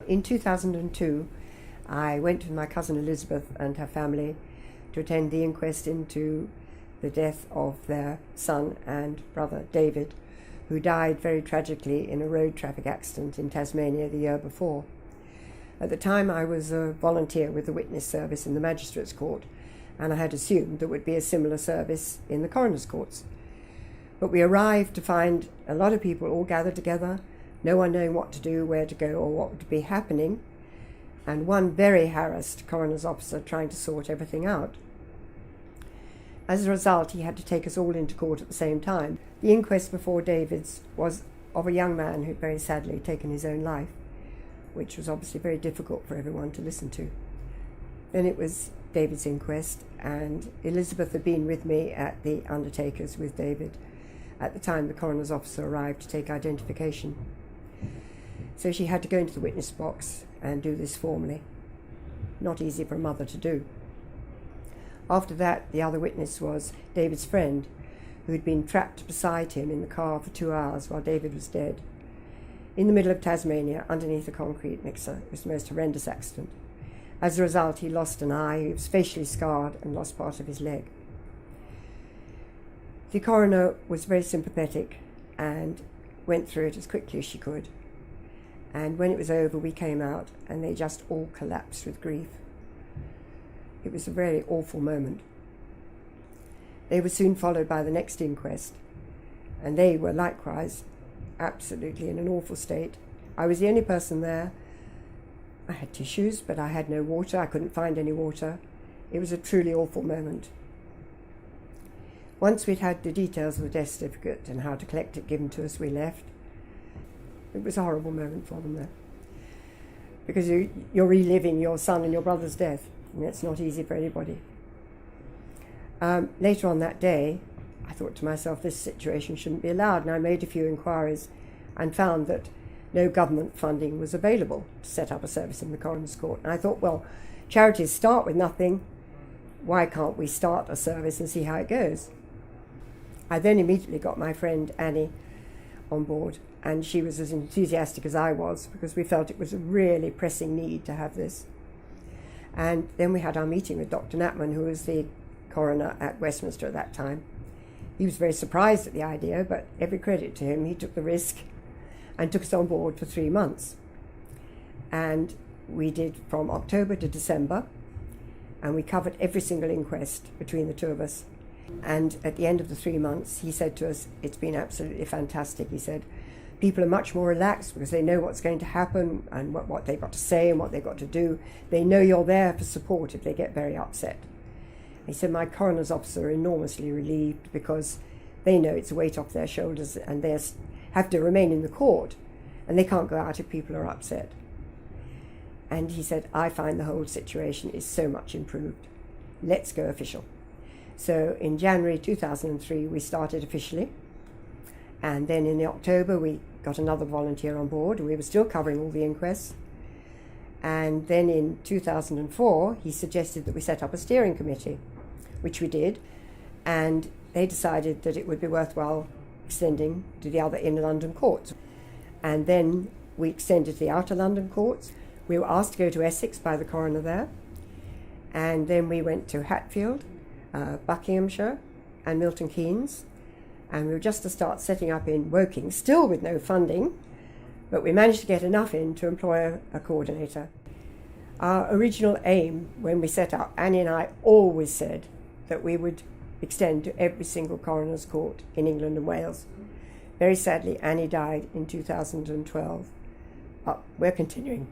In 2002, I went with my cousin Elizabeth and her family to attend the inquest into the death of their son and brother David, who died very tragically in a road traffic accident in Tasmania the year before. At the time, I was a volunteer with the witness service in the Magistrates' Court, and I had assumed there would be a similar service in the Coroners Courts. But we arrived to find a lot of people all gathered together, no one knowing what to do, where to go, or what would be happening, and one very harassed coroner's officer trying to sort everything out. As a result, he had to take us all into court at the same time. The inquest before David's was of a young man who'd very sadly taken his own life, which was obviously very difficult for everyone to listen to. Then it was David's inquest, and Elizabeth had been with me at the undertakers with David at the time the coroner's officer arrived to take identification. So she had to go into the witness box and do this formally. Not easy for a mother to do. After that, the other witness was David's friend, who had been trapped beside him in the car for 2 hours while David was dead, in the middle of Tasmania, underneath a concrete mixer. It was the most horrendous accident. As a result, he lost an eye, he was facially scarred, and lost part of his leg. The coroner was very sympathetic and went through it as quickly as she could. And when it was over, we came out, and they just all collapsed with grief. It was a very awful moment. They were soon followed by the next inquest, and they were likewise absolutely in an awful state. I was the only person there. I had tissues, but I had no water. I couldn't find any water. It was a truly awful moment. Once we'd had the details of the death certificate and how to collect it given to us, we left. It was a horrible moment for them there, because you're reliving your son and your brother's death, and it's not easy for anybody. Later on that day, I thought to myself, this situation shouldn't be allowed, and I made a few inquiries and found that no government funding was available to set up a service in the Coroners Court. And I thought, well, charities start with nothing. Why can't we start a service and see how it goes? I then immediately got my friend Annie on board, and she was as enthusiastic as I was, because we felt it was a really pressing need to have this. And then we had our meeting with Dr. Natman, who was the coroner at Westminster at that time. He was very surprised at the idea, but every credit to him, he took the risk and took us on board for 3 months. And we did from October to December, and we covered every single inquest between the two of us. And at the end of the 3 months, he said to us, it's been absolutely fantastic. He said, people are much more relaxed because they know what's going to happen and what they've got to say and what they've got to do. They know you're there for support if they get very upset. He said, my coroner's officer are enormously relieved because they know it's a weight off their shoulders, and they have to remain in the court, and they can't go out if people are upset. And he said, I find the whole situation is so much improved. Let's go official. So in January 2003, we started officially. And then in October, we got another volunteer on board, and we were still covering all the inquests. And then in 2004, he suggested that we set up a steering committee, which we did. And they decided that it would be worthwhile extending to the other inner London courts. And then we extended to the outer London courts. We were asked to go to Essex by the coroner there. And then we went to Hatfield, Buckinghamshire, and Milton Keynes. And we were just to start setting up in Woking, still with no funding, but we managed to get enough in to employ a coordinator. Our original aim when we set up, Annie and I always said that we would extend to every single coroner's court in England and Wales. Very sadly, Annie died in 2012, but we're continuing.